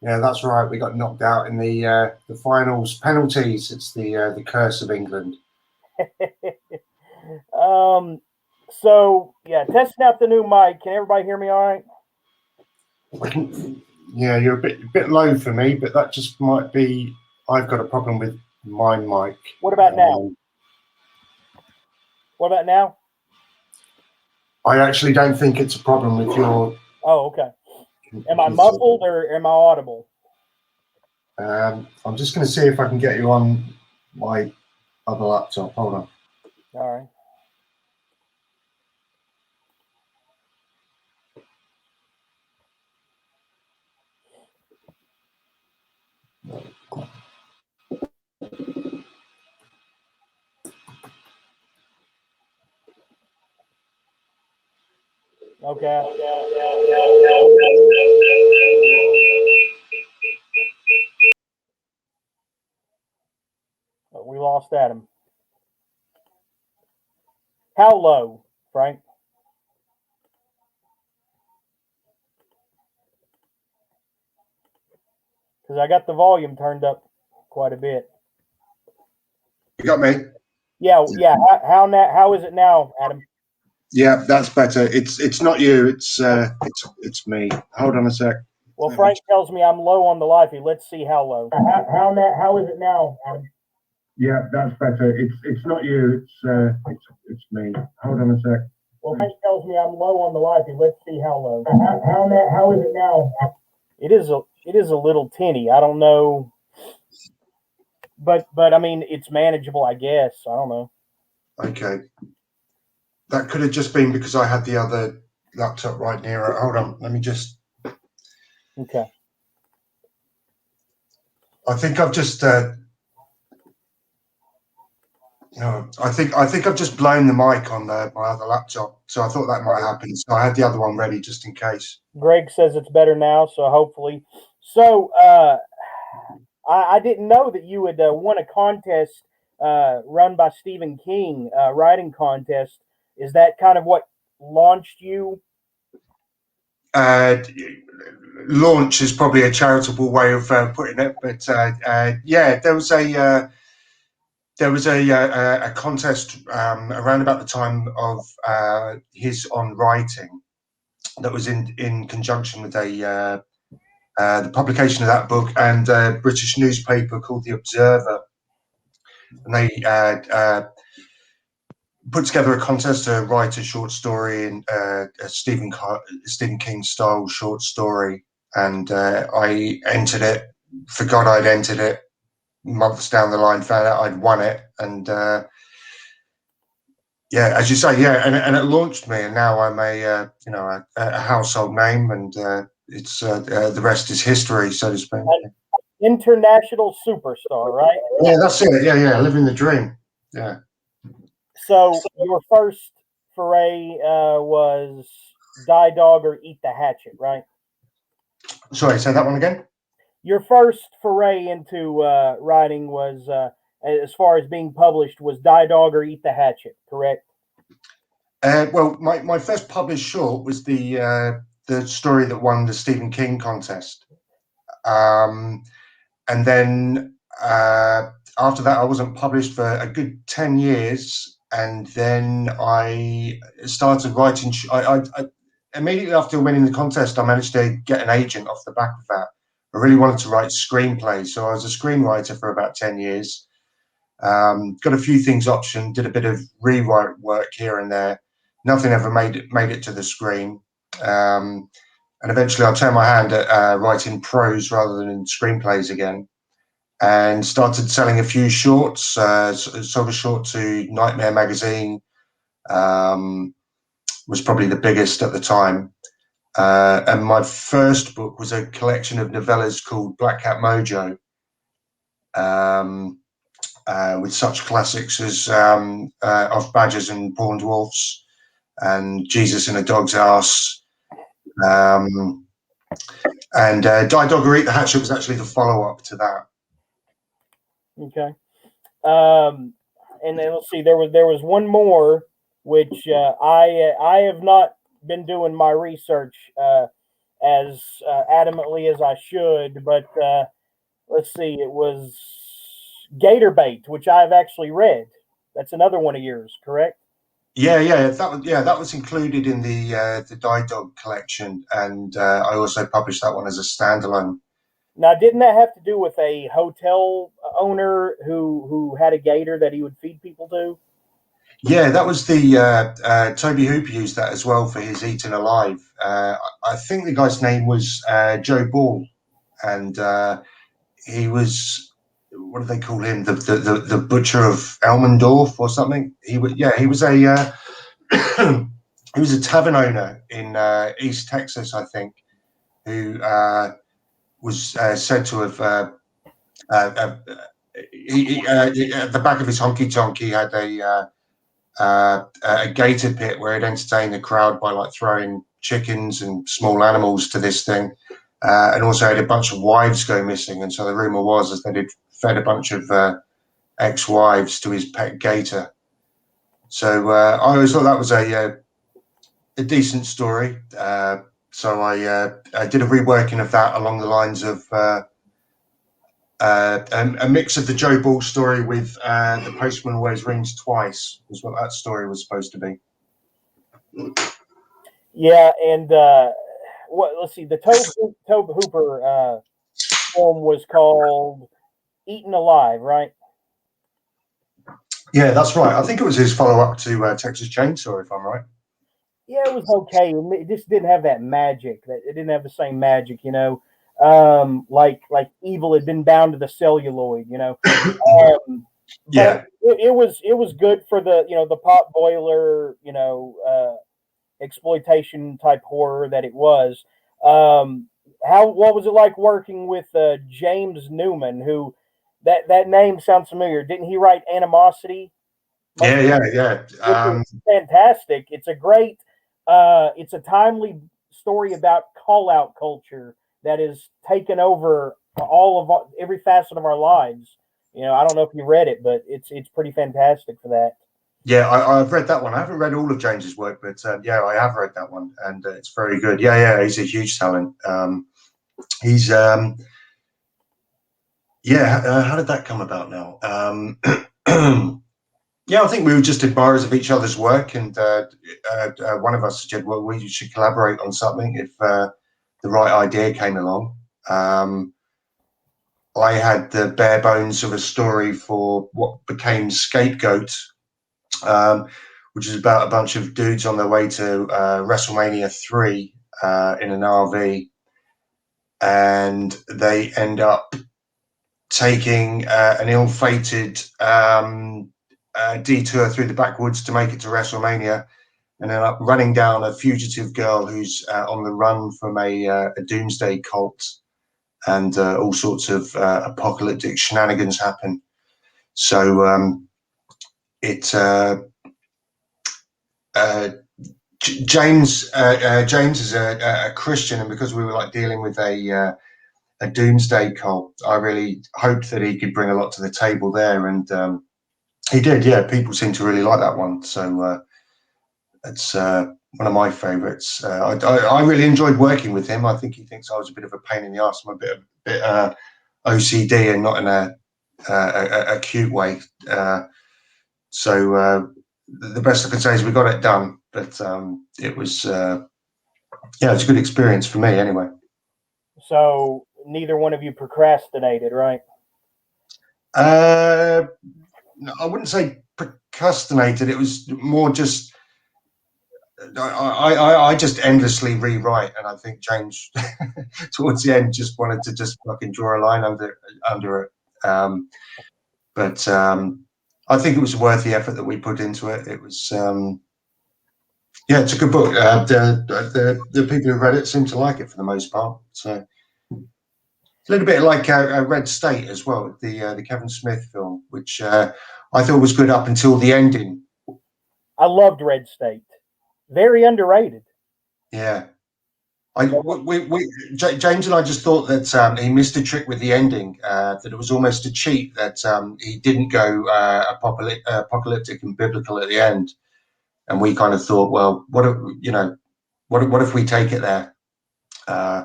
Yeah, that's right. We got knocked out in the finals penalties. It's the curse of England. um, so yeah, testing out the new mic. Can everybody hear me all right? I can, yeah, you're a bit low for me, but that just might be I've got a problem with my mic. What about now? Um, What about now? I actually don't think it's a problem with your Oh, okay. Am I computer. muffled or am I audible? I'm just going to see if I can get you on my other laptop. Hold on. All right. Okay. We lost Adam. How low, Frank? Because I got the volume turned up quite a bit. You got me? Yeah, yeah. How is it now, Adam? Yeah, that's better. It's not you. It's me. Hold on a sec. Well, Frank tells me I'm low on the livey. Let's see how low. How is it now, Adam? Yeah, that's better. It's not you. It's me. Hold on a sec. Well, Frank tells me I'm low on the livey. Let's see how low. How is it now? It is a little tinny. I don't know, but I mean it's manageable, I guess. I don't know. Okay. That could have just been because I had the other laptop right near it. Hold on. Let me just. Okay. I think I've just. No, I think I've just blown the mic on my other laptop, so I thought that might happen. So I had the other one ready just in case. Greg says it's better now, so hopefully. So I didn't know that you had won a contest run by Stephen King, writing contest. Is that kind of what launched you? Uh, Launch is probably a charitable way of putting it, but yeah, there was a contest around about the time of his on writing that was in conjunction with the publication of that book and a British newspaper called The Observer, and they put together a contest to write a short story in a Stephen King style short story, and I entered it. Forgot I'd entered it. Months down the line, found out I'd won it, and yeah, as you say, yeah, and it launched me, and now I'm a household name, and it's the rest is history, so to speak. An international superstar, right? Yeah, that's it. Yeah, living the dream. Yeah. So your first foray was Die Dog or Eat the Hatchet, right? Sorry, say that one again. Your first foray into writing was, as far as being published, was Die Dog or Eat the Hatchet, correct? Well, my first published short was the story that won the Stephen King contest, um, and then after that, I wasn't published for a good 10 years, and then I started writing. I immediately after winning the contest, I managed to get an agent off the back of that. I really wanted to write screenplays, so I was a screenwriter for about 10 years. Got a few things optioned, did a bit of rewrite work here and there. Nothing ever made it to the screen. And eventually, I turned my hand at writing prose rather than in screenplays again, and started selling a few shorts. Sold a short to Nightmare magazine. Um, was probably the biggest at the time. And my first book was a collection of novellas called Black Cat Mojo. Um, with such classics as Of Badgers and Born Dwarfs and Jesus in a Dog's Ass. Um, and Die Dog or Eat the Hatchet was actually the follow up to that. Okay. And then let's see, there was one more which I have not been doing my research as adamantly as I should, but let's see, it was Gator Bait, which I've actually read. That's another one of yours, correct? That was included in the Die Dog collection, and I also published that one as a standalone. Now, didn't that have to do with a hotel owner who had a gator that he would feed people to? Yeah, that was the Toby Hooper used that as well for his Eaten Alive. I think the guy's name was Joe Ball, and he was, what do they call him? The butcher of Elmendorf or something. He was a he was a tavern owner in East Texas, I think, who was said to have uh, at the back of his honky tonk he had a gator pit where he'd entertain the crowd by like throwing chickens and small animals to this thing, and also had a bunch of wives go missing. And so the rumor was that they'd fed a bunch of ex-wives to his pet gator. So I always thought that was a decent story. So I did a reworking of that along the lines of a mix of the Joe Ball story with The Postman Always Rings Twice, was what that story was supposed to be. Yeah, and let's see, the Tobe Hooper film was called Eaten Alive, right? Yeah, that's right. I think it was his follow-up to Texas Chainsaw, if I'm right. Yeah, it was okay. It just didn't have that magic. That it didn't have the same magic, like evil had been bound to the celluloid, but Yeah, it was good for the pot boiler, exploitation type horror that it was. What was it like working with James Newman? Who that name sounds familiar. Didn't he write Animosity? yeah. Which is fantastic. It's a timely story about call out culture that is taken over every facet of our lives. I don't know if you read it, but it's pretty fantastic for that. Yeah, I've read that one. I haven't read all of James's work, but yeah, I have read that one, and it's very good. Yeah, he's a huge talent. He's yeah. How did that come about now? Yeah, I think we were just admirers of each other's work, and one of us suggested, well, we should collaborate on something if the right idea came along. I had the bare bones of a story for what became Scapegoat, which is about a bunch of dudes on their way to WrestleMania 3 in an RV, and they end up taking an ill-fated detour through the backwoods to make it to WrestleMania, and end up running down a fugitive girl who's on the run from a doomsday cult, and all sorts of apocalyptic shenanigans happen. So it James is a Christian, and because we were like dealing with a doomsday cult, I really hoped that he could bring a lot to the table there, and he did. Yeah, people seem to really like that one, so it's one of my favourites. I really enjoyed working with him. I think he thinks I was a bit of a pain in the ass. I'm a bit OCD, and not in a cute way. So the best I can say is we got it done, but it was yeah, it's a good experience for me anyway. So neither one of you procrastinated, right? I wouldn't say procrastinated. It was more just I just endlessly rewrite, and I think James towards the end just wanted to just fucking draw a line under it. But I think it was worth the effort that we put into it. It was yeah, it's a good book. The people who read it seem to like it for the most part. So it's a little bit like Red State as well, the Kevin Smith film, which I thought was good up until the ending. I loved Red State. Very underrated. Yeah. James and I just thought that he missed a trick with the ending. That it was almost a cheat that he didn't go apocalyptic and biblical at the end, and we kind of thought, well, what if we take it there? Uh,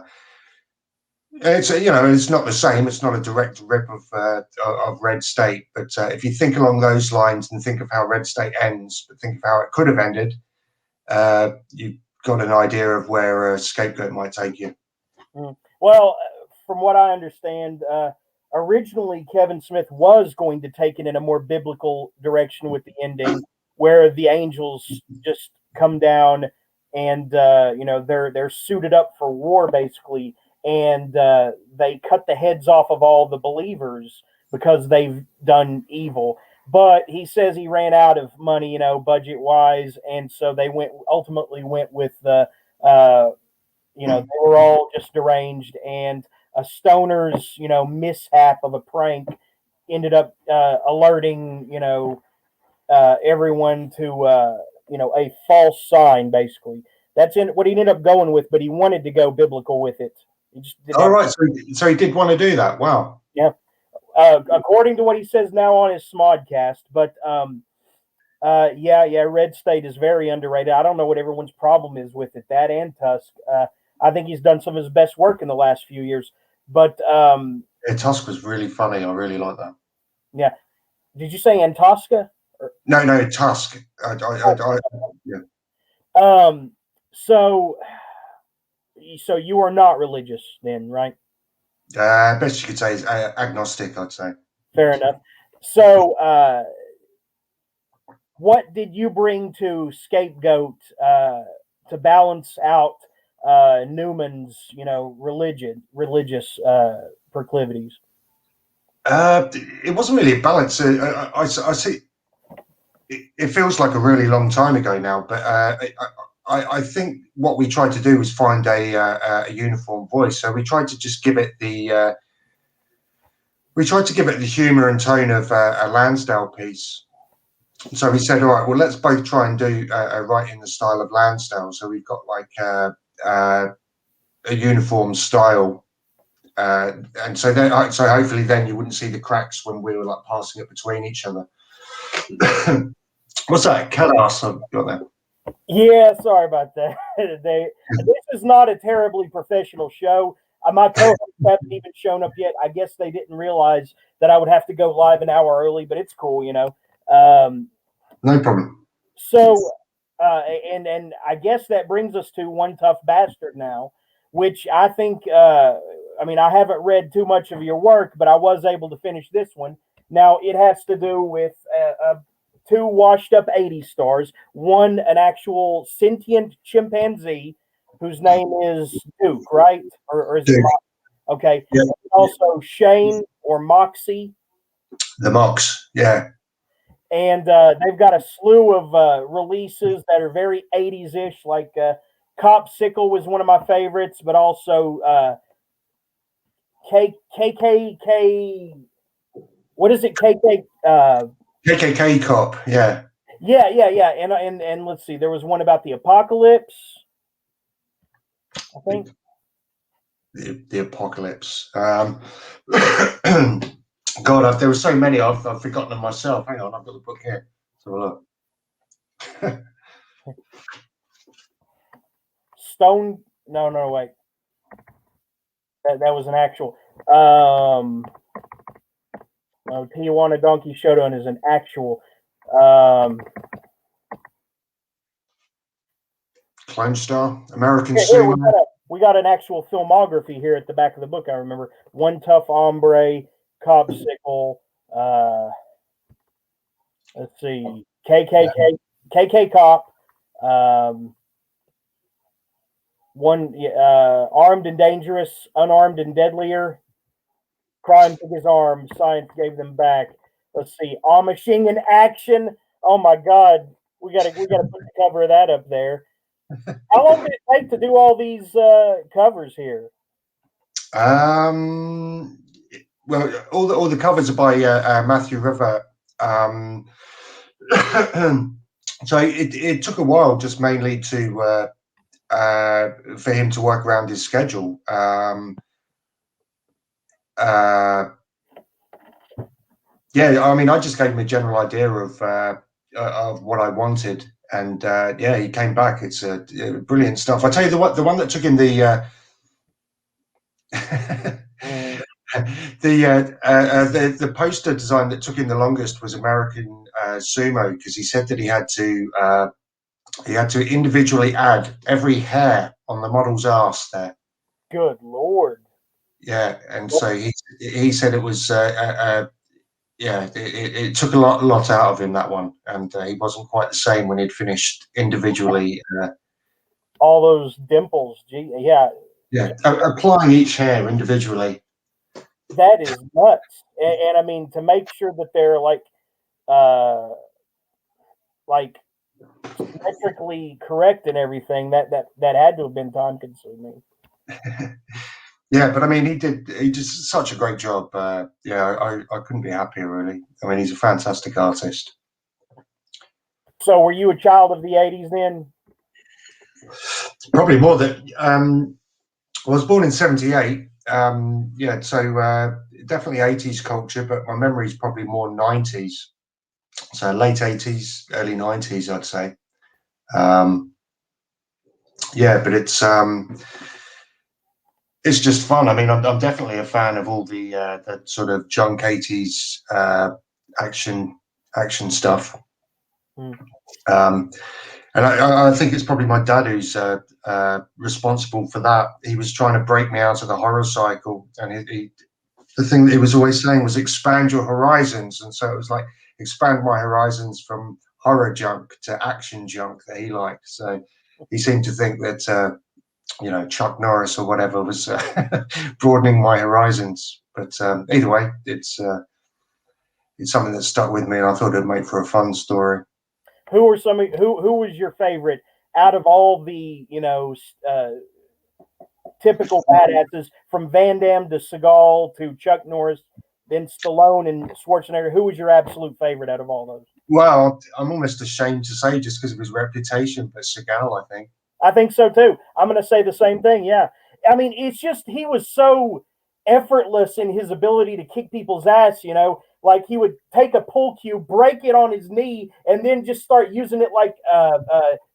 it's it's not the same. It's not a direct rip of Red State, but if you think along those lines and think of how Red State ends, but think of how it could have ended, you've got an idea of where a Scapegoat might take you. Well, from what I understand, originally Kevin Smith was going to take it in a more biblical direction with the ending, where the angels just come down and they're suited up for war basically, and they cut the heads off of all the believers because they've done evil. But he says he ran out of money, budget wise, and so they ultimately went with the they were all just deranged, and a stoner's mishap of a prank ended up alerting everyone to a false sign. Basically, that's what he ended up going with, but he wanted to go biblical with it. He just didn't All have. right, so he did want to do that. Wow. Yeah, according to what he says now on his Smodcast, but yeah, Red State is very underrated. I don't know what everyone's problem is with it. That and Tusk. I think he's done some of his best work in the last few years. But yeah, Tusk was really funny. I really like that. Yeah, did you say Antosca? No, Tusk. Yeah. So you are not religious then, right? Best you could say is agnostic. I'd say. Fair enough. So, what did you bring to Scapegoat to balance out Newman's, religious proclivities? It wasn't really a balance. I see. It feels like a really long time ago now, but I think what we tried to do was find a uniform voice. So we tried to just give it the humour and tone of a Lansdale piece. So we said, all right, well, let's both try and do write in the style of Lansdale. So we've got like a uniform style, and so hopefully then you wouldn't see the cracks when we were like passing it between each other. What's that? Cat ass I've got there. Yeah, sorry about that. This is not a terribly professional show. My co-hosts haven't even shown up yet. I guess they didn't realize that I would have to go live an hour early, but it's cool, No problem. So, and I guess that brings us to One Tough Bastard now, which I think, I haven't read too much of your work, but I was able to finish this one. Now, it has to do with two washed up 80s stars, one, an actual sentient chimpanzee whose name is Duke, right? Or is it Mox? Okay. Yeah. Also, Shane or Moxie. The Mox, yeah. And they've got a slew of releases that are very 80s-ish, like Copsicle was one of my favorites, but also KKK. What is it? KKK Cop, yeah. Yeah. And let's see, there was one about the apocalypse, I think. The apocalypse. God, there were so many. I've forgotten them myself. Hang on, I've got the book here. So look. Stone. No, wait. That was an actual. Tijuana Donkey Showdown is an actual. Clone Star, American Here, Sumo. we got an actual filmography here at the back of the book. I remember One Tough Hombre, Copsicle. Let's see, KK Cop. One Armed and Dangerous, Unarmed and Deadlier. Crime took his arm, science gave them back. Let's see, Amishing in Action. Oh my God, we gotta put the cover of that up there. How long did it take to do all these covers here? Well, all the covers are by Matthew River. So it took a while, just mainly to for him to work around his schedule. Yeah, I just gave him a general idea of what I wanted, and he came back. It's brilliant stuff. I tell you, the one that took in the Mm. The poster design that took him the longest was American Sumo, because he said that he had to individually add every hair on the model's ass there. Good Lord. Yeah, and so he said it was yeah, it took a lot out of him, that one, and he wasn't quite the same when he'd finished individually. All those dimples. Gee, yeah, Yeah, applying each hair individually. that is nuts. And I mean, to make sure that they're uh, like symmetrically correct and everything, that had to have been time consuming. Yeah, but I mean, he did such a great job. Yeah, I couldn't be happier, really. I mean, he's a fantastic artist. So, were you a child of the '80s then? Probably more that I was born in '78. Yeah, so definitely '80s culture, but my memory is probably more '90s. So late '80s, early '90s, I'd say. Um, yeah, but it's just fun. I mean, I'm definitely a fan of all the sort of junk '80s action action stuff. Hmm. Um, and I think it's probably my dad who's responsible for that. He was trying to break me out of the horror cycle, and the thing that he was always saying was expand your horizons, and so it was like expand my horizons from horror junk to action junk that he liked. So he seemed to think that Chuck Norris or whatever was broadening my horizons. But either way, it's something that stuck with me, and I thought it'd make for a fun story. Who was your favorite out of all the typical badasses from Van Damme to Seagal to Chuck Norris, then Stallone and Schwarzenegger? Who was your absolute favorite out of all those? Well, I'm almost ashamed to say just because of his reputation, but Seagal, I think. I think so too. I'm going to say the same thing. Yeah. I mean, it's just he was so effortless in his ability to kick people's ass, like he would take a pull cue, break it on his knee, and then just start using it like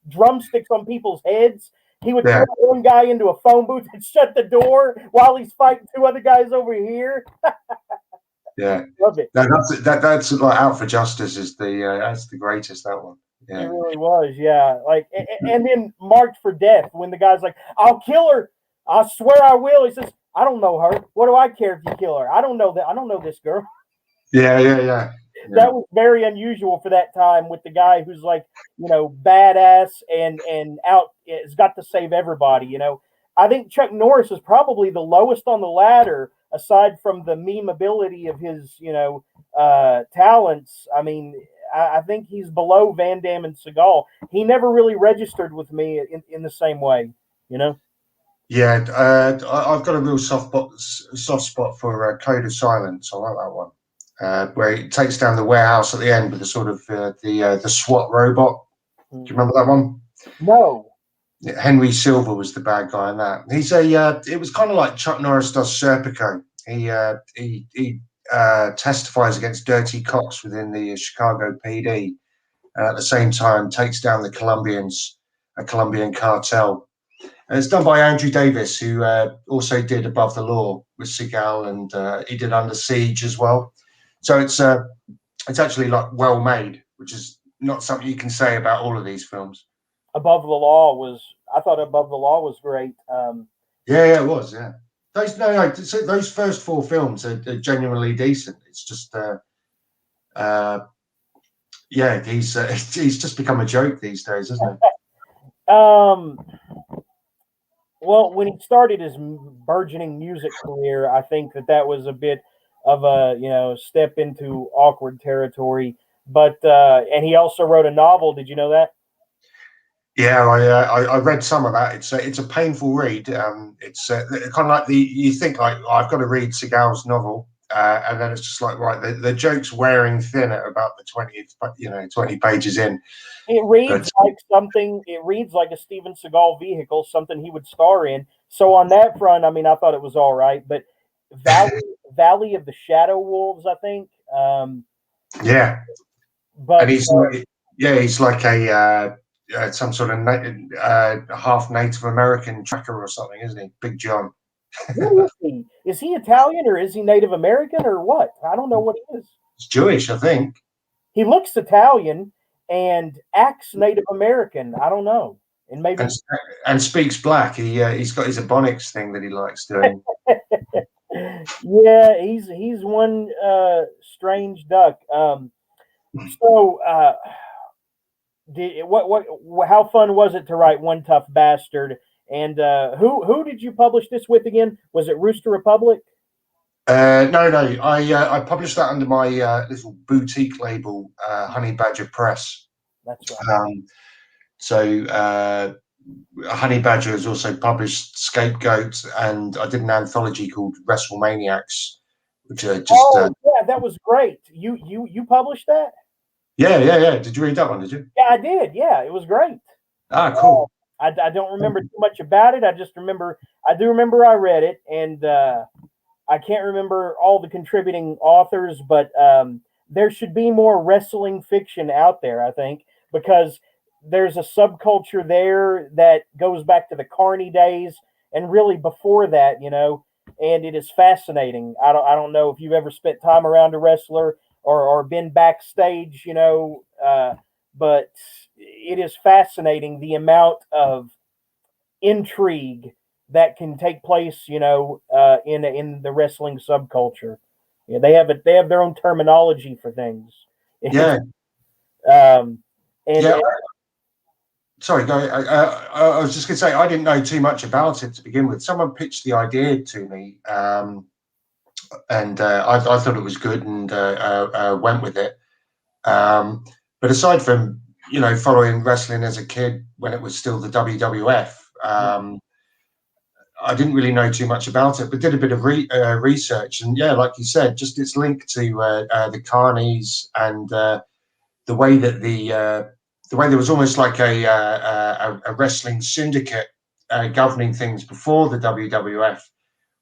drumsticks on people's heads. He would throw Yeah, one guy into a phone booth and shut the door while he's fighting two other guys over here. yeah. Love it. No, that's like Out for Justice is that's the greatest, that one. It Yeah, really was, yeah. Like, and then Marked for Death when the guy's like, "I'll kill her. I swear I will." He says, "I don't know her. What do I care if you kill her? I don't know that. I don't know this girl." yeah. That was very unusual for that time with the guy who's like, badass and out has got to save everybody. I think Chuck Norris is probably the lowest on the ladder aside from the meme ability of his, talents. I mean, I think he's below Van Damme and Seagal. He never really registered with me in the same way, you know. Yeah, I've got a real soft spot for Code of Silence. I like that one, where it takes down the warehouse at the end with the sort of the SWAT robot. Do you remember that one? No. Yeah, Henry Silver was the bad guy in that. He's a. It was kind of like Chuck Norris does Serpico. He testifies against dirty cops within the Chicago PD, and at the same time takes down the Colombians, a Colombian cartel. And it's done by Andrew Davis, who also did Above the Law with Seagal, and he did Under Siege as well. So it's actually like well made, which is not something you can say about all of these films. Above the Law was. I thought Above the Law was great. Yeah, it was. Yeah, those no, so those first four films are genuinely decent. It's just uh, yeah, he's just become a joke these days, isn't Um, well, when he started his burgeoning music career, I think that was a bit of a step into awkward territory. But and he also wrote a novel. Did you know that? Yeah, I read some of that. It's a painful read. It's kind of like you think like oh, I've got to read Seagal's novel, and then it's just like right, the joke's wearing thin at about the 20 pages in. It reads But like something. It reads like a Steven Seagal vehicle, something he would star in. So on that front, I mean, I thought it was all right. But Valley of the Shadow Wolves, I think. yeah, and But he's like a some sort of half Native American tracker or something, isn't he? Big John. What is he? Is he Italian or is he Native American or what? I don't know what he is. It's Jewish, I think, He looks Italian and acts Native American. I don't know. And and maybe and speaks black. He's got his ebonics thing that he likes doing. yeah, he's one strange duck. So did how fun was it to write One Tough Bastard? And who did you publish this with again? Was it Rooster Republic? No, no, I published that under my little boutique label, Honey Badger Press. That's right. Um, so Honey Badger has also published Scapegoat, and I did an anthology called WrestleManiacs, which are just Oh yeah, that was great. You published that? yeah, yeah, yeah. Did you read that one? Did you? Yeah, I did. Yeah, it was great. Ah, cool. I don't remember too much about it. I do remember I read it, and I can't remember all the contributing authors, but there should be more wrestling fiction out there, I think, because there's a subculture there that goes back to the Carney days and really before that, and it is fascinating. I don't know if you've ever spent time around a wrestler or been backstage, but it is fascinating the amount of intrigue that can take place, in the wrestling subculture. Yeah, they have their own terminology for things. Yeah, um, and, yeah. and Sorry, go. I was just going to say I didn't know too much about it to begin with. Someone pitched the idea to me, and I thought it was good and went with it. But aside from following wrestling as a kid when it was still the WWF, I didn't really know too much about it, but did a bit of research. And yeah, like you said, just its link to the carnies and the way that the way there was almost like a wrestling syndicate governing things before the WWF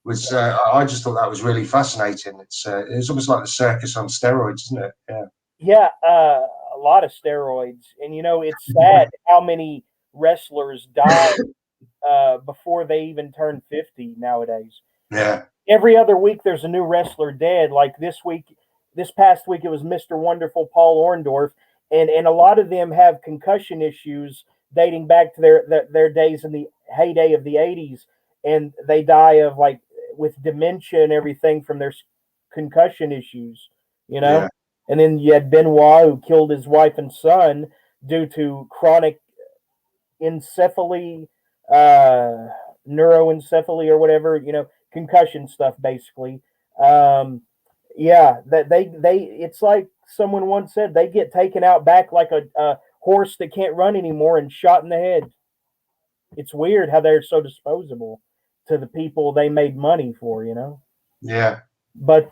was. I just thought that was really fascinating. It's almost like the circus on steroids, isn't it? Yeah. yeah, a lot of steroids, and it's sad how many wrestlers die before they even turn 50 nowadays. Yeah. Every other week there's a new wrestler dead. Like this past week it was Mr. Wonderful Paul Orndorff, and a lot of them have concussion issues dating back to their days in the heyday of the 80s, and they die of like with dementia and everything from their concussion issues, you know. Yeah. And then you had Benoit who killed his wife and son due to chronic encephaly, uh, neuroencephaly or whatever, concussion stuff basically. Um, yeah, that they it's like someone once said they get taken out back like a horse that can't run anymore and shot in the head. It's weird how they're so disposable to the people they made money for. Yeah. But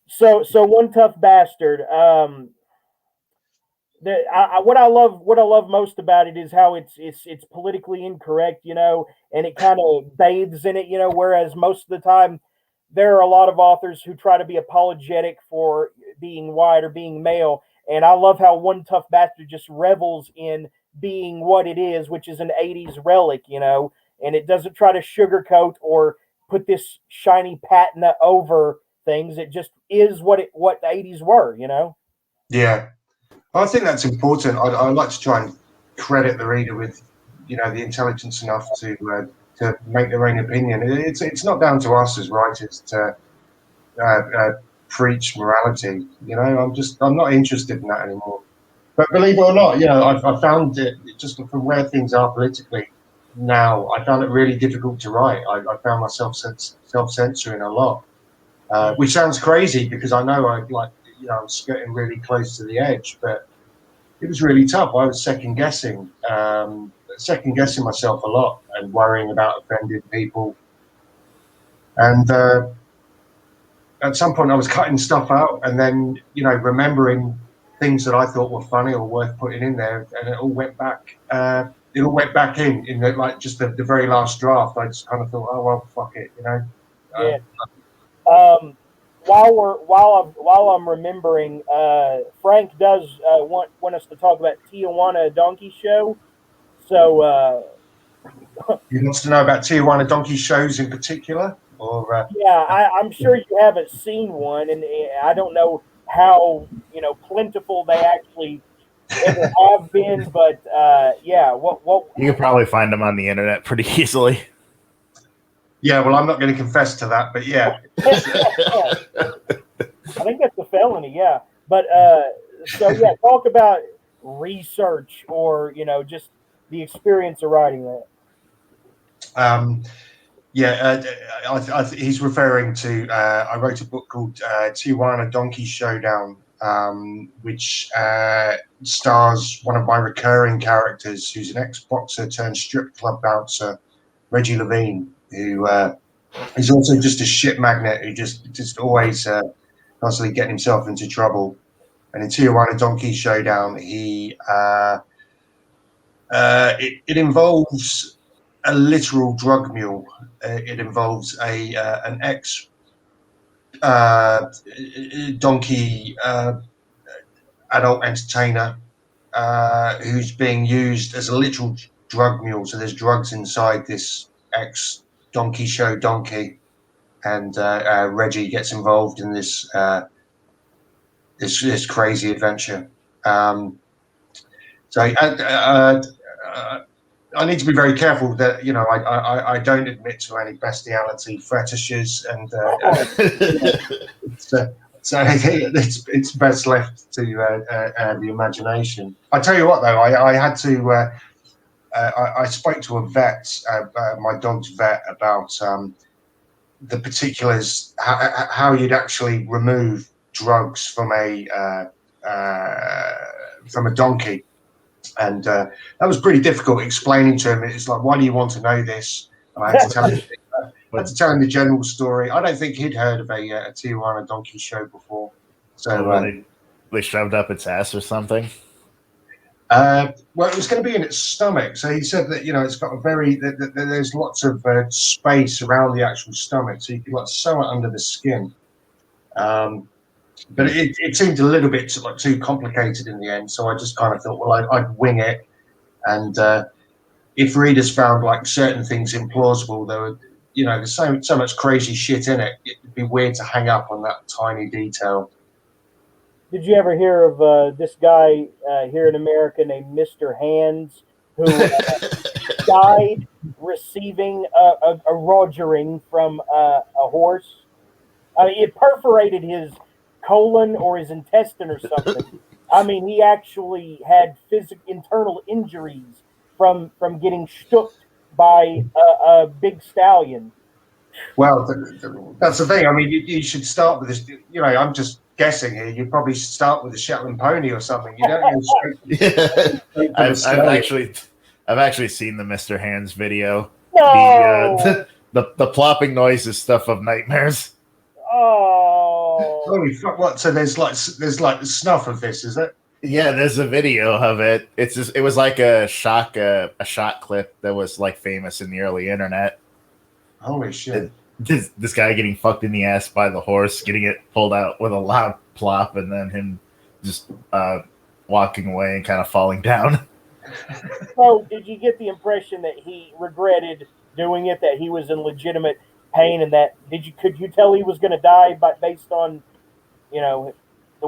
so One Tough Bastard. What I love most about it is how it's politically incorrect, and it kind of bathes in it, Whereas most of the time, there are a lot of authors who try to be apologetic for being white or being male, and I love how One Tough Bastard just revels in being what it is, which is an '80s relic, and it doesn't try to sugarcoat or put this shiny patina over things. It just is what the '80s were. Yeah. I think that's important. I like to try and credit the reader with, the intelligence enough to make their own opinion. It's not down to us as writers to preach morality. I'm not interested in that anymore. But believe it or not, I found it just from where things are politically now. I found it really difficult to write. I found myself self-censoring a lot, which sounds crazy because I know I'm skirting really close to the edge, but it was really tough. I was second guessing myself a lot and worrying about offending people. And at some point, I was cutting stuff out and then, remembering things that I thought were funny or worth putting in there, and it all went back. It all went back in just the very last draft. I just kind of thought, oh well, fuck it. Yeah. Um, while I'm remembering, Frank does want us to talk about Tijuana Donkey Show. So He wants to know about Tijuana donkey shows in particular, or Yeah, I'm sure you haven't seen one, and I don't know how plentiful they actually ever have been, but yeah, what? You could probably find them on the internet pretty easily. yeah. Well, I'm not going to confess to that, but yeah. I think that's a felony, yeah. But so yeah, talk about research or just the experience of writing that. Um, yeah, he's referring to. I wrote a book called Tijuana Donkey Showdown, which stars one of my recurring characters, who's an ex-boxer turned strip club bouncer, Reggie Levine, who is also just a shit magnet who just always constantly getting himself into trouble. And in Tijuana Donkey Showdown, it involves a literal drug mule. It involves an ex donkey adult entertainer who's being used as a literal drug mule. So there's drugs inside this ex donkey show donkey, and Reggie gets involved in this crazy adventure. So I need to be very careful that I don't admit to any bestiality fetishes, and so it's best left to the imagination. I tell you what, though, I had to. I spoke to a vet, my dog's vet, about the particulars, how you'd actually remove drugs from a donkey. And that was pretty difficult explaining to him. It's like, why do you want to know this? And I had to tell him the general story. I don't think he'd heard of a Tijuana donkey show before. So they shoved up its ass or something. Well, it was going to be in its stomach. So he said that it's got there's lots of space around the actual stomach, so you can sew it under the skin. But it seemed a little bit too complicated in the end, so I just kind of thought, well, I'd wing it. And if readers found certain things implausible, there were, there's so much crazy shit in it. It'd be weird to hang up on that tiny detail. Did you ever hear of this guy here in America named Mr. Hands, who died receiving a rogering from a horse? I mean, it perforated his colon or his intestine or something. I mean, he actually had internal injuries from getting shooked by a big stallion. Well, that's the thing. I mean, you should start with this. I'm just guessing here. You probably start with a Shetland pony or something. You don't go straight I've actually seen the Mr. Hands video. No! The plopping noise is stuff of nightmares. Oh! Holy fuck! What? So there's the snuff of this, is it? Yeah, there's a video of it. It was like a shot clip that was famous in the early internet. Holy shit! This guy getting fucked in the ass by the horse, getting it pulled out with a loud plop, and then him just walking away and kind of falling down. So, did you get the impression that he regretted doing it, that he was in legitimate pain, and that could you tell he was going to die based on the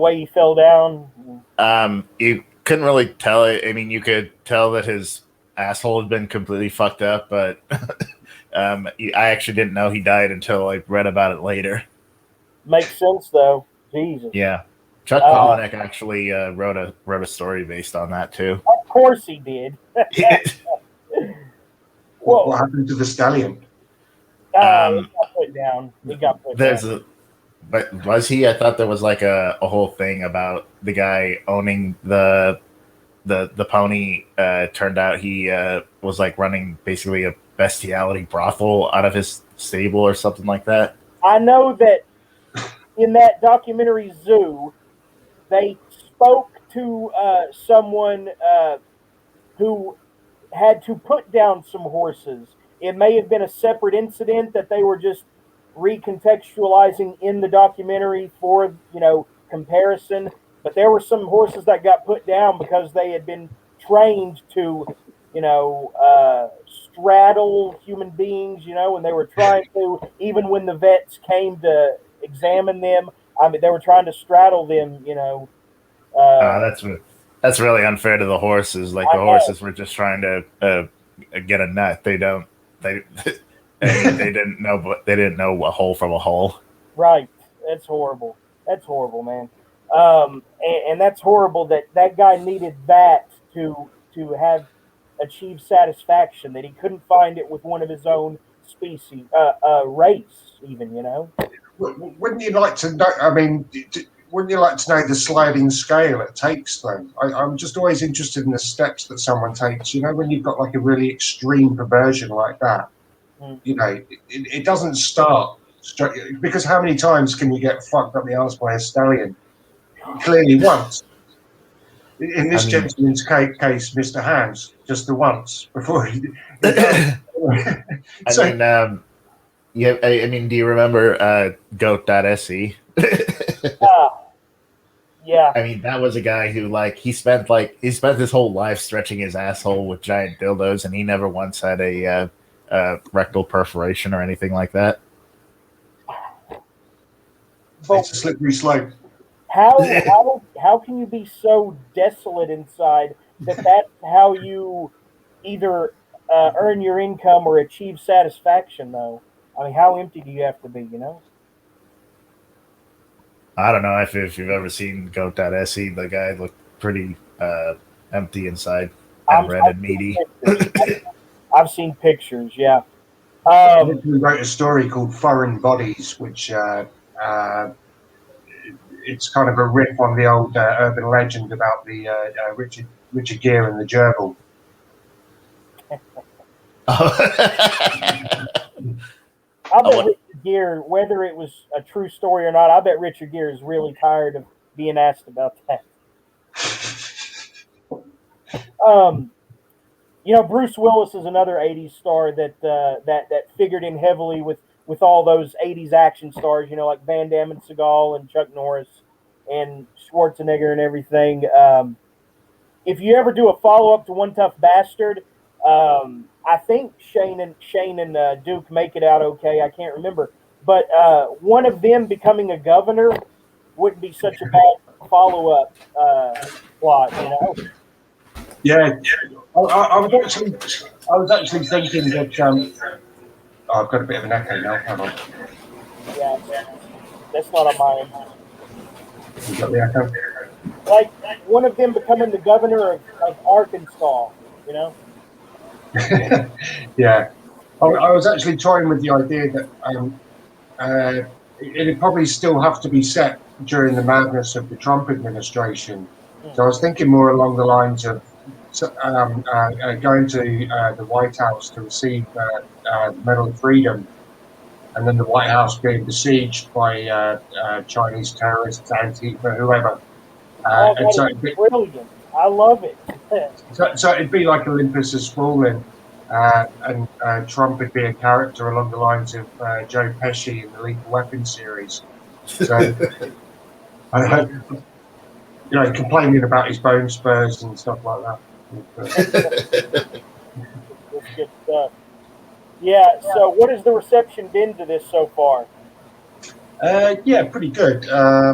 way he fell down? You couldn't really tell it. I mean, you could tell that his asshole had been completely fucked up, but I actually didn't know he died until I read about it later. Makes sense, though. Jesus. Yeah, Chuck Palahniuk actually wrote a story based on that too. Of course he did. What happened to the stallion? He got put down. But was he? I thought there was a whole thing about the guy owning the pony. Turned out he was running basically a bestiality brothel out of his stable or something like that. I know that in that documentary Zoo, they spoke to someone who had to put down some horses. It may have been a separate incident that they were just recontextualizing in the documentary for comparison, but there were some horses that got put down because they had been trained to straddle human beings, and they were trying to, even when the vets came to examine them, I mean, they were trying to straddle them, Uh, that's that's really unfair to the horses. Like I the know, horses were just trying to get a nut. They don't. They. I mean, they didn't know, but they didn't know a hole from a hole. right? That's horrible. That's horrible, man. And that's horrible that that guy needed that to have achieved satisfaction, that he couldn't find it with one of his own species, race, even. Wouldn't you like to know? I mean, wouldn't you like to know the sliding scale it takes, though? I'm just always interested in the steps that someone takes. When you've got like a really extreme perversion like that, Mm. it doesn't start because how many times can you get fucked up the arse by a stallion? Clearly once. In I this mean, gentleman's case, Mr. Hands, just the once before he I so mean, yeah. I mean, do you remember Goat.se? Ah, yeah, I mean, that was a guy who he spent his whole life stretching his asshole with giant dildos, and he never once had a rectal perforation or anything like that. but it's a slippery slope. how can you be so desolate inside that that's how you either earn your income or achieve satisfaction? Though, I mean, how empty do you have to be? I don't know if you've ever seen Goat.se. The guy looked pretty empty inside and red I've and seen meaty. pictures. I've seen pictures. Yeah. I Um, literally wrote a story called Foreign Bodies, which it's kind of a riff on the old urban legend about the Richard Gere and the gerbil. I bet want- Richard Gere, whether it was a true story or not, I bet Richard Gere is really tired of being asked about that. Um, Bruce Willis is another '80s star that figured in heavily with all those '80s action stars. Like Van Damme and Seagal and Chuck Norris and Schwarzenegger and everything. If you ever do a follow up to One Tough Bastard, I think Shane and Duke make it out okay. I can't remember, but one of them becoming a governor wouldn't be such a bad follow up plot. Yeah, I was actually thinking that. Oh, I've got a bit of an echo now. Hold on. Yeah, that's not on my end. You got the echo? Like one of them becoming the governor of Arkansas. You know. Yeah, I was actually toying with the idea that it'd probably still have to be set during the madness of the Trump administration. So I was thinking more along the lines of going to the White House to receive the Medal of Freedom, and then the White House being besieged by Chinese terrorists, Antifa, whoever. And so That is brilliant. I love it. So it'd be like Olympus Has Fallen, and Trump would be a character along the lines of Joe Pesci in the Lethal Weapon series. So, complaining about his bone spurs and stuff like that. That's good stuff. Yeah. So, what has the reception been to this so far? Yeah, pretty good. I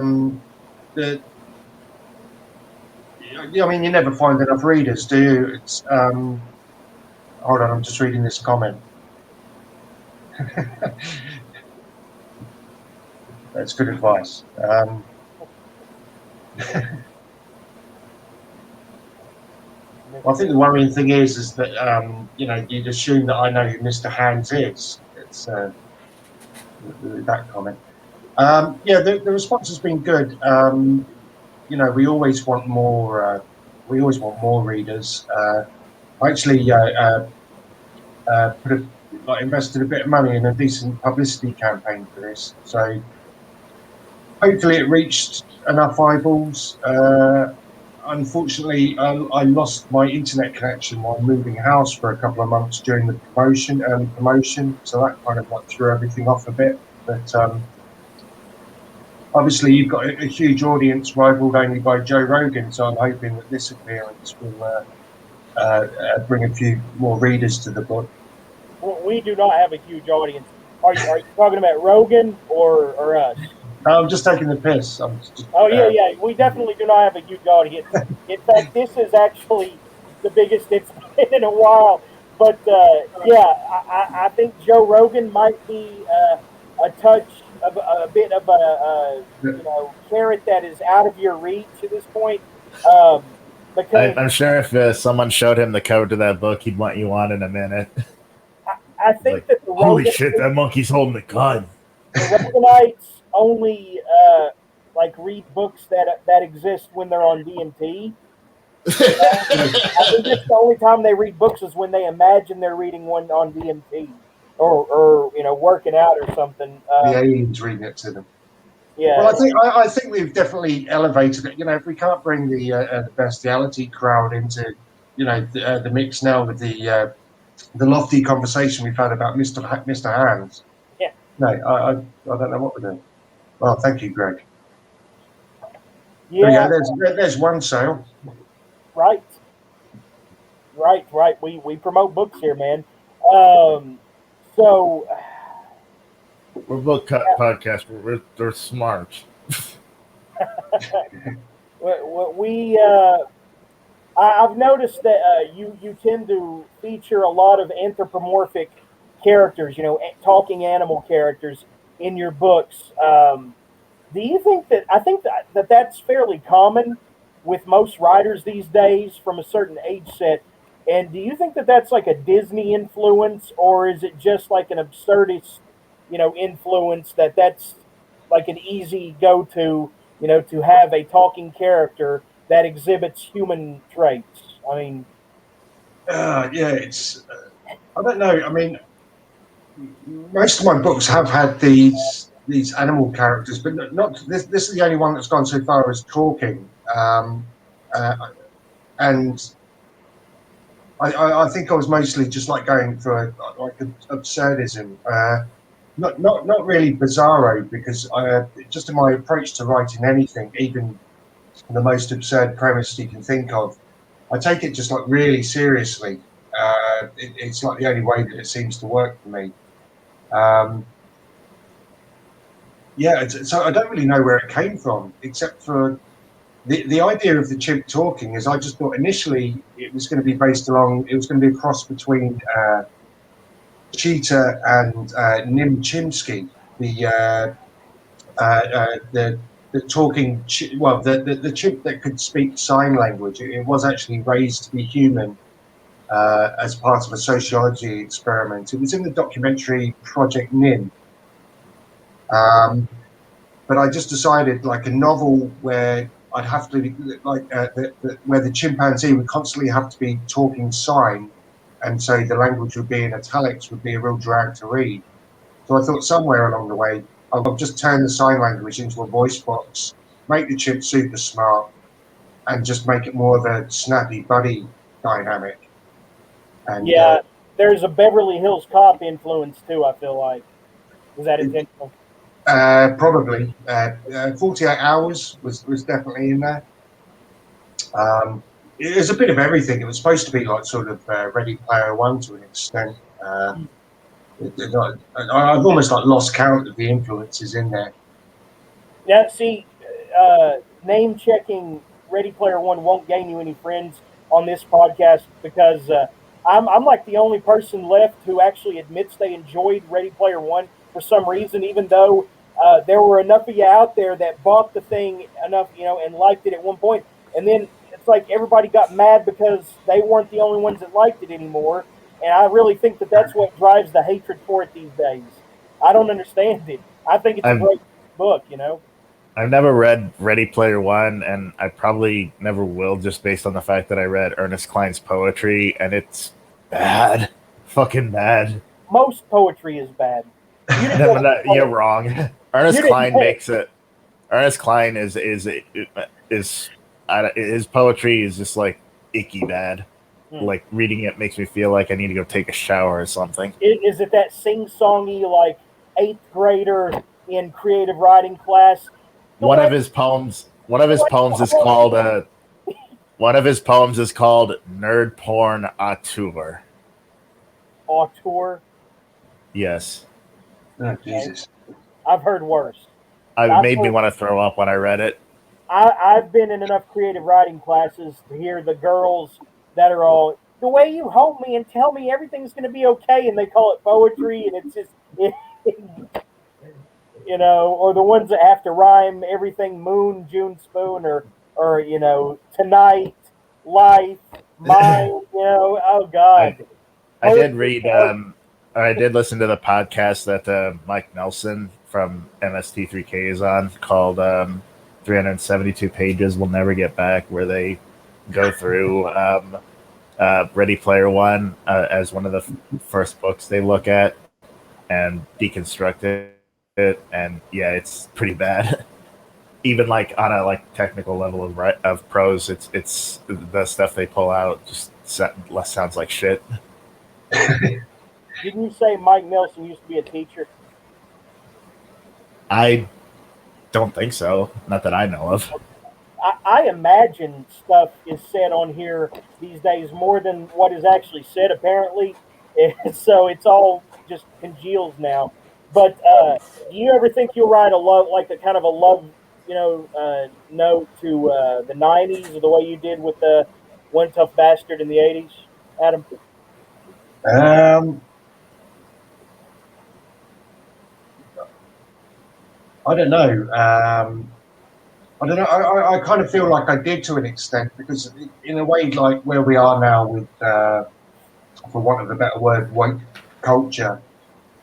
mean, you never find enough readers, do you? It's hold on, I'm just reading this comment. That's good advice. I think the worrying thing is that you'd assume that I know who Mr. Hands is. It's that comment. Yeah, the response has been good. We always want more. We always want more readers. I actually invested a bit of money in a decent publicity campaign for this. So hopefully it reached enough eyeballs. Unfortunately, I lost my internet connection while moving house for a couple of months during the early promotion. So that kind of threw everything off a bit. But obviously, you've got a huge audience rivaled only by Joe Rogan. So I'm hoping that this appearance will bring a few more readers to the book. We do not have a huge audience. Are you talking about Rogan or us? I'm just taking the piss. I'm just, Oh yeah. We definitely do not have a huge audience. In fact, this is actually the biggest it's been in a while. But yeah, I think Joe Rogan might be a touch of a bit of a carrot that is out of your reach at this point. Um, because I'm sure if someone showed him the code to that book, he'd want you on in a minute. I He's think like, that the holy Rogan shit, that monkey's holding a gun. the Roganites only like read books that exist when they're on DMT. You know, I think that's the only time they read books is when they imagine they're reading one on DMT or working out or something. the aliens reading it to them. Well, Yeah, I think we've definitely elevated it. If we can't bring the bestiality crowd into the mix now with the lofty conversation we've had about Mr. Hands. yeah, No, I don't know what we're doing. Well, thank you, Greg. There we yeah. go. There's one sale. Right, right. We promote books here, man. Um, so We're book cut podcast. We're smart. we I've noticed that you tend to feature a lot of anthropomorphic characters, talking animal characters in your books. Do you think that I think that that's fairly common with most writers these days from a certain age set? And do you think that that's like a Disney influence, or is it just like an absurdist, influence that's like an easy go to, to have a talking character that exhibits human traits? I mean, Yeah, it's. I don't know. I mean, most of my books have had these animal characters, but not this. This is the only one that's gone so far as talking. Uh, and I think I was mostly just like going for like absurdism. Not really bizarro, because just in my approach to writing anything, even the most absurd premise you can think of, I take it just like really seriously. It's like the only way that it seems to work for me. Um, yeah, so I don't really know where it came from, except for the idea of the chimp talking. Is I just thought initially it was going to be based along, it was going to be a cross between Cheetah and Nim Chimpsky, the the talking the chimp that could speak sign language. It was actually raised to be human as part of a sociology experiment. It was in the documentary Project Nim. But I just decided like a novel where I'd have to like where the chimpanzee would constantly have to be talking sign, and so the language would be in italics would be a real drag to read. So I thought somewhere along the way I'll just turn the sign language into a voice box, make the chimp super smart, and just make it more of a snappy buddy dynamic. And yeah, there's a Beverly Hills Cop influence too. I feel like was that intentional? probably 48 hours was definitely in there. It was a bit of everything. It was supposed to be like sort of Ready Player One to an extent. I've almost like lost count of the influences in there. Yeah, see, name checking Ready Player One won't gain you any friends on this podcast because I'm like the only person left who actually admits they enjoyed Ready Player One for some reason, even though there were enough of you out there that bought the thing enough, and liked it at one point, and then it's like everybody got mad because they weren't the only ones that liked it anymore. And I really think that that's what drives the hatred for it these days. I don't understand it. I think it's a I've great book. I've never read Ready Player One, and I probably never will, just based on the fact that I read Ernest Cline's poetry, and it's bad, fucking bad. Most poetry is bad. You didn't No, read no, the you're poet. wrong. Ernest You didn't. Cline makes it. Ernest Cline is his poetry is just like icky bad. Hmm. Like reading it makes me feel like I need to go take a shower or something. Is it that sing-songy like eighth grader in creative writing class? The One way of his poems. One of his poems is well, called One of his poems is called "Nerd Porn Auteur." Auteur. Yes, Oh, Jesus. I've heard worse. it I've made me heard, want to throw up when I read it. I've been in enough creative writing classes to hear the girls that are all the way you hold me and tell me everything's going to be okay, and they call it poetry, and it's just, or the ones that have to rhyme everything moon, June spoon, or tonight, life, mine, oh I God. I did Poetry, read. poetry. I did listen to the podcast that Mike Nelson from MST3K is on, called 372 Pages We'll Never Get Back, where they go through Ready Player One as one of the first books they look at and deconstruct it. And yeah, it's pretty bad. Even like on a like technical level of prose, it's the stuff they pull out just sounds like shit. Didn't you say Mike Nelson used to be a teacher? I don't think so. Not that I know of. I imagine stuff is said on here these days more than what is actually said, apparently. So it's all just congeals now. But do you ever think you'll write a love, like a kind of a love, note to the '90s, or the way you did with the One Tough Bastard in the '80s, Adam? Um, I don't know. I don't know. I kind of feel like I did to an extent, because in a way, like where we are now with, for want of a better word, woke culture,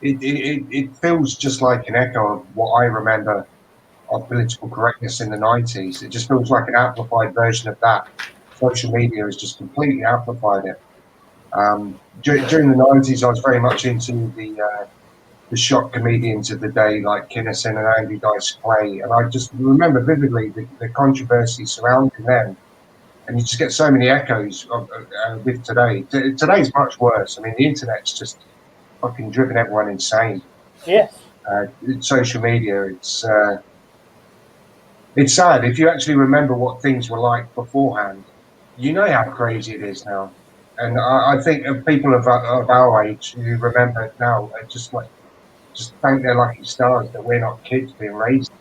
it feels just like an echo of what I remember of political correctness in the 90s. It just feels like an amplified version of that. Social media has just completely amplified it. During the 90s, I was very much into the shock comedians of the day, like Kinnison and Andy Dice Clay, and I just remember vividly the controversy surrounding them. And you just get so many echoes with today. Today's much worse. I mean, the internet's just fucking driven everyone insane. Yes. Social media, it's sad. If you actually remember what things were like beforehand, you know how crazy it is now. And I think of people of our age who remember it now, are just thank their lucky stars that we're not kids being raised,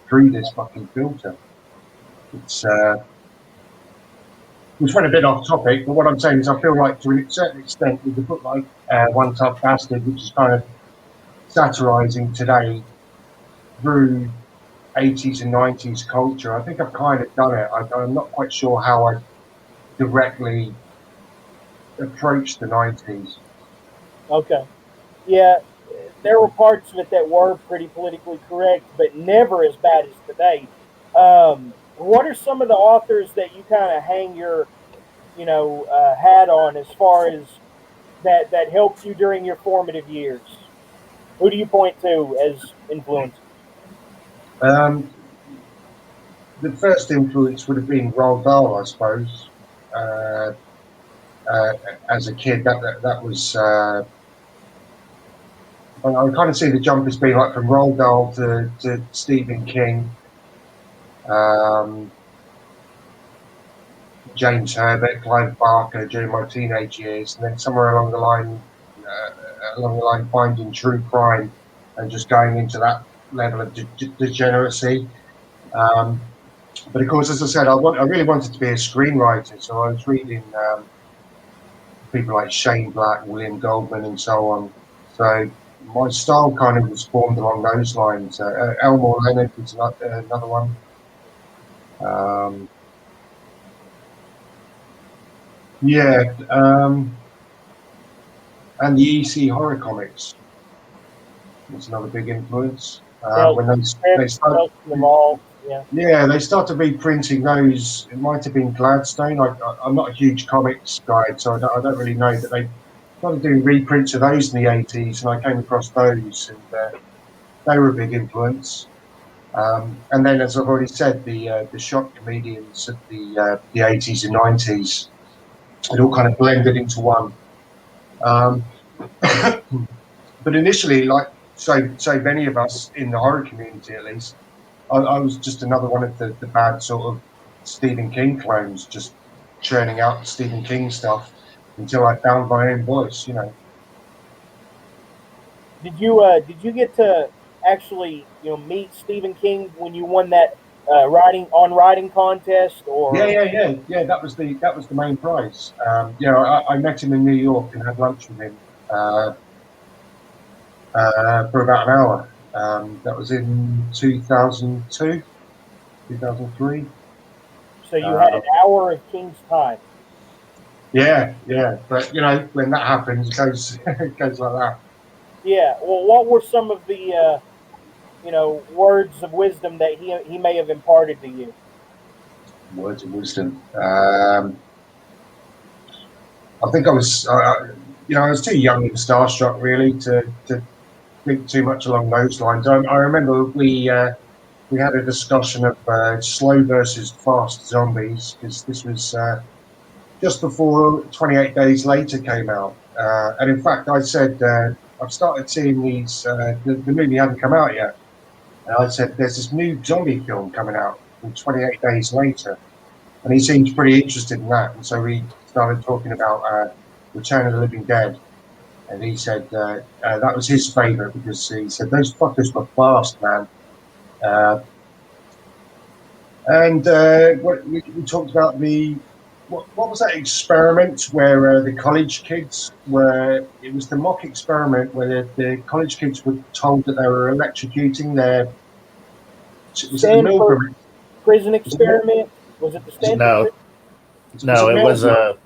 through this fucking filter. It's we went a bit off topic, but what I'm saying is I feel like to a certain extent with a book like One Tough Bastard, which is kind of satirising today through 80s and 90s culture, I think I've kind of done it. I'm not quite sure how I directly approached the 90s. Okay. Yeah, there were parts of it that were pretty politically correct, but never as bad as today. What are some of the authors that you kind of hang your, hat on, as far as that helped you during your formative years? Who do you point to as influence? Um, the first influence would have been Roald Dahl, I suppose. Uh, as a kid, that was. I kind of see the jump as being like from Roald Dahl to Stephen King, um, James Herbert, Clive Barker during my teenage years, and then somewhere along the line, finding true crime and just going into that level of degeneracy. Um, but of course, as I said, I really wanted to be a screenwriter, so I was reading people like Shane Black, William Goldman, and so on. So my style kind of was formed along those lines. Elmore Leonard was another one. Yeah, and the EC horror comics was another big influence. When they started, yeah, they started reprinting those. It might have been Gladstone. I'm not a huge comics guy, so I don't really know, but they started doing reprints of those in the 80s, and I came across those, and they were a big influence. And then, as I've already said, the shock comedians of the 80s and 90s, it all kind of blended into one. But initially, like so many of us in the horror community, at least, I was just another one of the bad sort of Stephen King clones, just churning out Stephen King stuff until I found my own voice. Did you get to actually meet Stephen King when you won that writing contest Yeah, or? yeah, yeah, yeah. That was the main prize. I met him in New York and had lunch with him for about an hour. That was in 2002, 2003. So you had Uh, an hour of King's time. yeah, yeah. But when that happens, it goes it goes like that. Yeah. Well, what were some of the words of wisdom that he may have imparted to you? Words of wisdom. I think I was too young and starstruck really to think too much along those lines. I remember we had a discussion of slow versus fast zombies because this was just before 28 Days Later came out. And in fact, I said, I've started seeing the movie hadn't come out yet. And I said, there's this new zombie film coming out called 28 Days Later. And he seemed pretty interested in that. And so we started talking about Return of the Living Dead. And he said that was his favorite because he said, those fuckers were fast, man. Uh, And we talked about what was that experiment where the college kids were? It was the mock experiment where the college kids were told that they were electrocuting their. Was it the Stanford Milgram? prison Was it, experiment. Was it the Stanford No, prison? was no, it it was Milgram?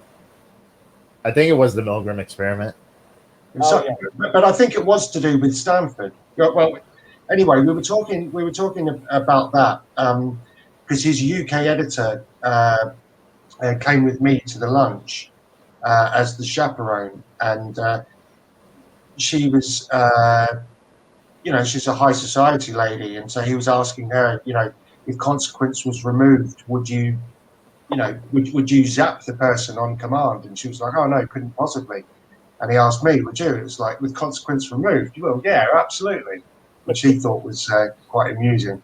I think it was the Milgram experiment. It was Oh something, yeah. but I think it was to do with Stanford. Well, anyway, we were talking about that because his UK editor came with me to the lunch as the chaperone, and she was, she's a high society lady, and so he was asking her, if consequence was removed, would you zap the person on command? And she was like, oh no, couldn't possibly. And he asked me, would you? It was like, with consequence removed. Well, yeah, absolutely, which he thought was quite amusing.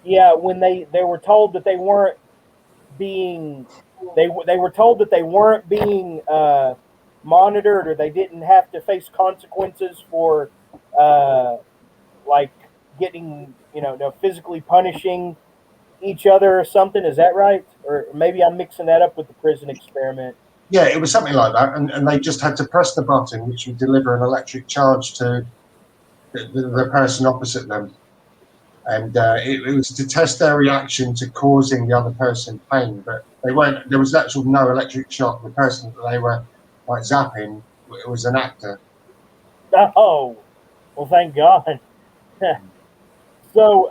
Yeah, when they were told that they weren't being they were told that they weren't being monitored or they didn't have to face consequences for uh, like getting no, physically punishing each other or something. Is that right? Or maybe I'm mixing that up with the prison experiment. Yeah, it was something like that, and they just had to press the button, which would deliver an electric charge to the person opposite them, and it was to test their reaction to causing the other person pain. But they weren't. There was actual no electric shock. The person that they were like zapping, it was an actor. Oh, well, thank God. So,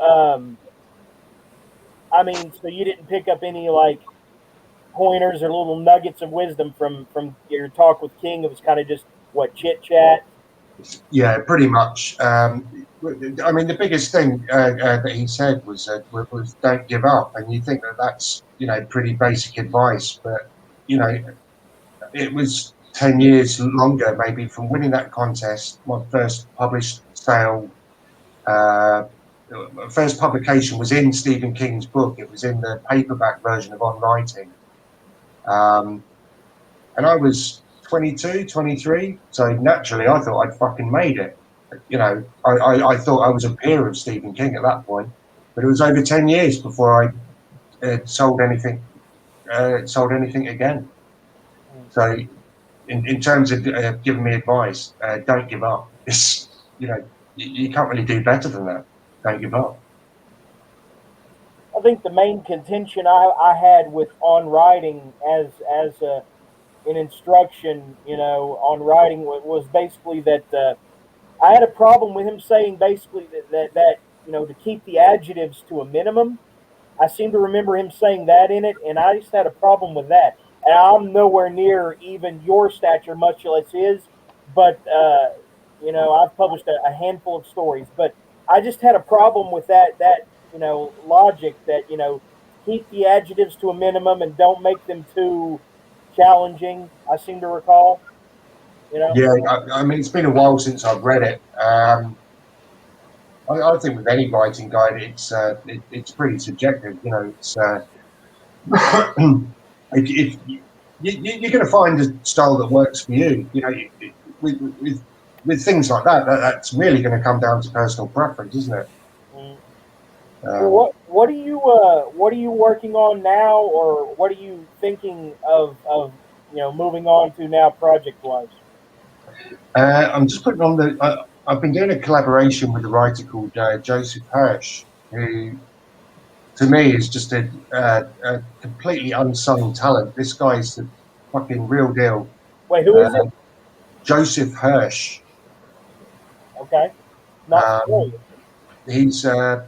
I mean, so you didn't pick up any like pointers or little nuggets of wisdom from your talk with King. It was kind of just what chit chat. Yeah, pretty much. I mean, the biggest thing that he said was don't give up, and you think that that's pretty basic advice, but you know it was 10 years longer maybe from winning that contest. My first published sale, uh, first publication was in Stephen King's book. It was in the paperback version of On Writing. Um, and I was 22, 23. So naturally, I thought I'd fucking made it. I thought I was a peer of Stephen King at that point, but it was over 10 years before I sold anything again. So in terms of giving me advice, don't give up. It's, you can't really do better than that. Don't give up. I think the main contention I had with on writing as an instruction, on writing was basically that I had a problem with him saying basically that to keep the adjectives to a minimum. I seem to remember him saying that in it, and I just had a problem with that. And I'm nowhere near even your stature, much less his. But I've published a handful of stories, but I just had a problem with that logic that keep the adjectives to a minimum and don't make them too challenging. I seem to recall. You know. Yeah, I mean, it's been a while since I've read it. I think with any writing guide, it's pretty subjective. You know, it's if you're going to find a style that works for you. You know, with with with things like that's really going to come down to personal preference, isn't it? Mm. Um, What are you working on now, or what are you thinking of moving on to now project wise? I'm just putting on the. I've been doing a collaboration with a writer called Joseph Hirsch, who to me is just a completely unsung talent. This guy's the fucking real deal. Wait, who is Uh, it? Joseph Hirsch. Okay, not Um, familiar. he's uh,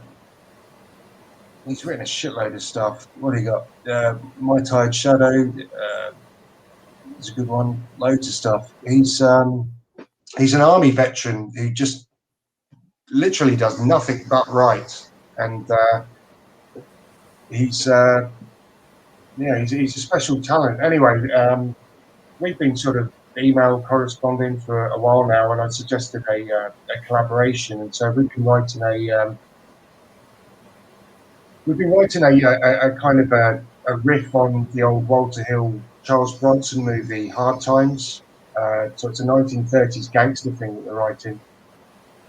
he's written a shitload of stuff. What do you got? My Tide Shadow is a good one. Loads of stuff. He's an army veteran who just literally does nothing but write, and he's he's a special talent. Anyway, we've been sort of email corresponding for a while now, and I suggested a collaboration, and so we've been writing a kind of a riff on the old Walter Hill Charles Bronson movie Hard Times. So it's a 1930s gangster thing that we're writing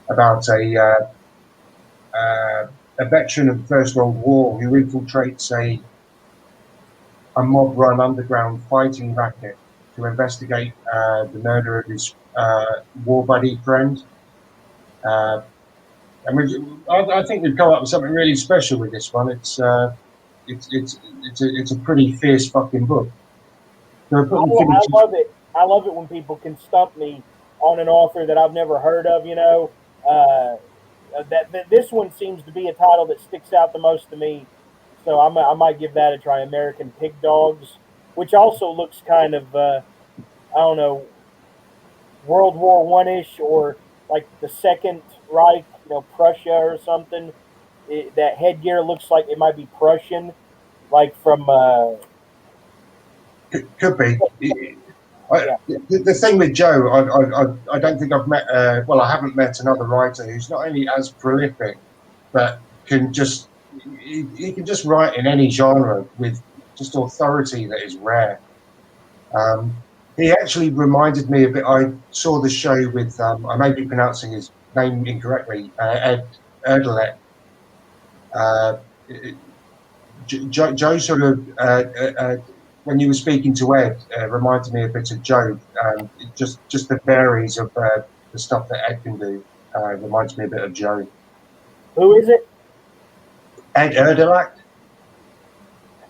about a veteran of the First World War who infiltrates a mob-run underground fighting racket to investigate the murder of his war buddy friend. Uh, I think we've come up with something really special with this one. It's a pretty fierce fucking book. So we're putting I finishes. love it. I love it when people can stump me on an author that I've never heard of. Uh, that this one seems to be a title that sticks out the most to me. So I might give that a try. American Pig Dogs, which also looks kind of I don't know, World War One ish, or like the Second Reich, Prussia or something. That headgear looks like it might be Prussian, like from Could be. yeah. The thing with Joe, I don't think I've met. Well, I haven't met another writer who's not only as prolific, but can just he can just write in any genre with just authority that is rare. Um, he actually reminded me a bit. I saw the show with I may be pronouncing his name incorrectly, Ed Erdelet. Uh, Joe sort of when you were speaking to Ed reminded me a bit of Joe. Just the varies of the stuff that Ed can do reminds me a bit of Joe. Who is it? Ed Erdelat.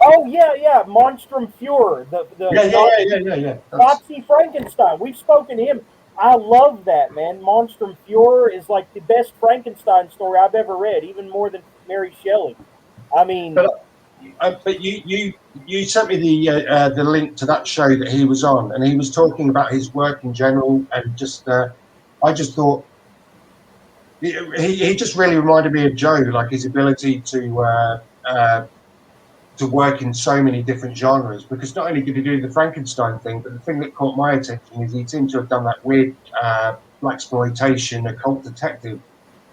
Oh yeah, Monstrum Fuhrer, Yeah. Nazi Frankenstein. We've spoken to him. I love that, man. Monstrum Fuhrer is like the best Frankenstein story I've ever read, even more than Mary Shelley. I mean, But but you sent me the link to that show that he was on, and he was talking about his work in general, and just I just thought he just really reminded me of Joe, like his ability to work in so many different genres. Because not only did he do the Frankenstein thing, but the thing that caught my attention is he seemed to have done that weird blaxploitation occult detective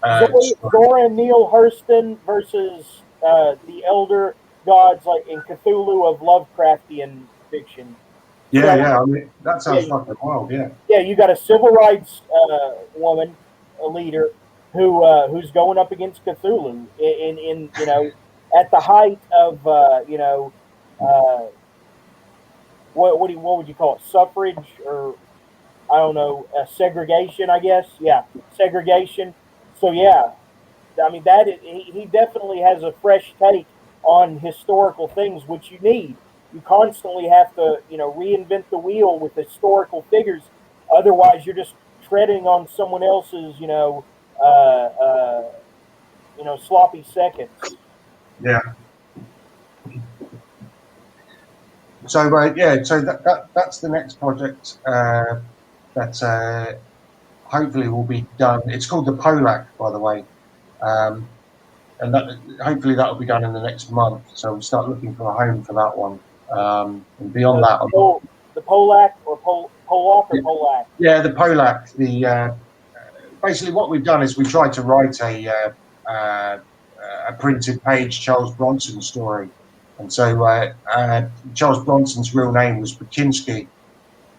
story. Zora Neale Hurston versus the Elder Gods, like in Cthulhu of Lovecraftian fiction. So I mean that yeah, sounds fucking wild. Yeah. yeah, you got a civil rights woman, a leader who's going up against Cthulhu in at the height of uh, what would you call it, suffrage, or I don't know, segregation, I guess. Yeah, segregation. So yeah, I mean he definitely has a fresh take on historical things, which you need. You constantly have to reinvent the wheel with historical figures. Otherwise, you're just treading on someone else's uh, uh, sloppy seconds. Yeah. So so that's the next project that hopefully will be done. It's called the Polak, by the way, um, and that hopefully that will be done in the next month. So we'll start looking for a home for that one. And beyond that, The Polak or Polak or Polak. yeah, the Polak, basically what we've done is we tried to write a printed page Charles Bronson story, and so Charles Bronson's real name was Bakinski.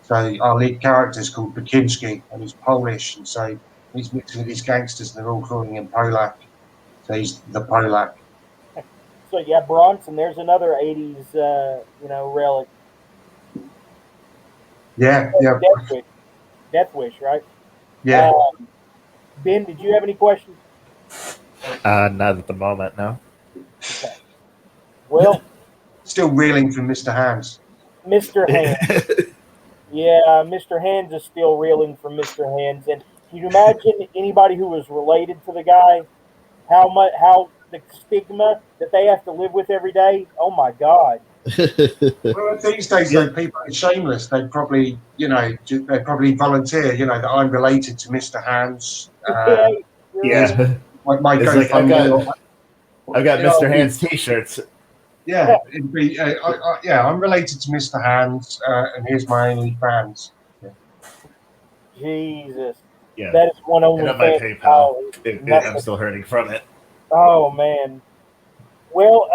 So our lead character is called Bakinski, and he's Polish, and so he's mixed with these gangsters, and they're all calling him Polak. So he's the Polak. So yeah, Bronson. There's another '80s, relic. Yeah, yeah, Death Wish, right? yeah. Ben, did you have any questions? Not at the moment, no. Okay. Well, Still reeling from Mr. Hands. Mr. Hands. Yeah, Mr. Hands is still reeling from Mr. Hands. And can you imagine anybody who was related to the guy, how the stigma that they have to live with every day? Oh my God. Well, these days, though, people are shameless. They'd probably, they'd probably volunteer, that I'm related to Mr. Hands. Yeah. Might It's go like, I've got Mr. Hands t-shirts. Yeah, it'd be, I'm related to Mr. Hands, and here's my OnlyFans. Yeah. Jesus. Yeah. That is one And on my OnlyFans. PayPal. I'm still hurting from it. Oh, man. Well,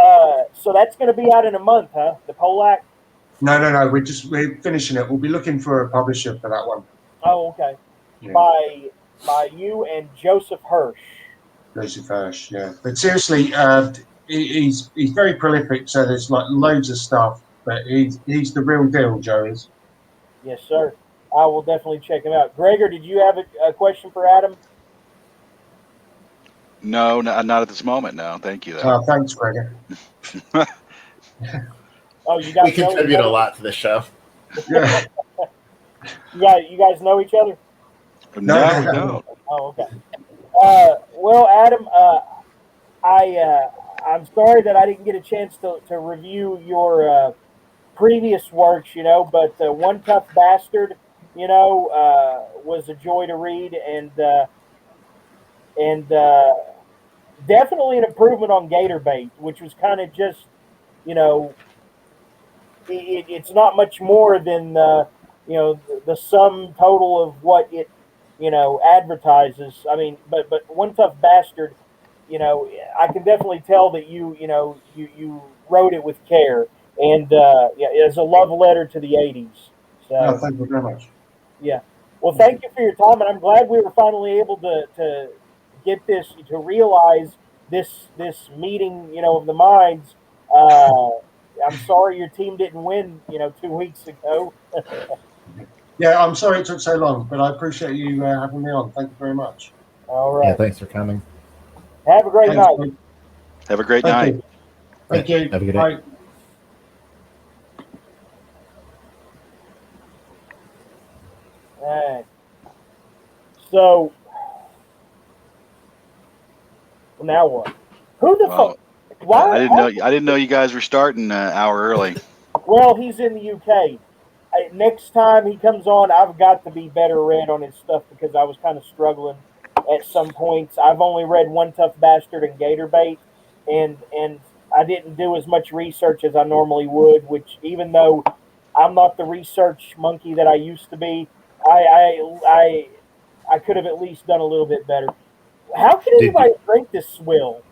so that's going to be out in a month, huh? The Polak? No. We're finishing it. We'll be looking for a publisher for that one. Oh, okay. Yeah. By you and Joseph Hirsch. Joseph Hirsch, yeah. But seriously, he's very prolific. So there's like loads of stuff. But he's the real deal, Joe is. Yes, sir. I will definitely check him out. Gregor, did you have a question for Adam? No, not at this moment. No, thank you. Though. Thanks, Gregor. Oh, you guys we contribute a lot to the show. Yeah. You guys know each other? No, we don't. Oh, okay. Well, Adam, I'm sorry that I didn't get a chance to review your previous works, but One Tough Bastard, was a joy to read, and definitely an improvement on Gator Bait, which was kind of just, it's not much more than the sum total of what it advertises. I mean, but One Tough Bastard, I can definitely tell that you wrote it with care, and it's a love letter to the '80s. So Thank you very much. yeah, well, thank you for your time, and I'm glad we were finally able to get this, to realize this meeting of the minds. I'm sorry your team didn't win 2 weeks ago. Yeah, I'm sorry it took so long, but I appreciate you having me on. Thank you very much. All right. Yeah, thanks for coming. Have a great night. Have a great night. Thank you. Have a good day. Bye. All right. So now what? Who the fuck? Why? I didn't know you guys were starting an hour early. Well, he's in the UK. Next time he comes on, I've got to be better read on his stuff because I was kind of struggling at some points. I've only read One Tough Bastard and Gator Bait, and I didn't do as much research as I normally would. Which, even though I'm not the research monkey that I used to be, I could have at least done a little bit better. How can anybody drink this swill?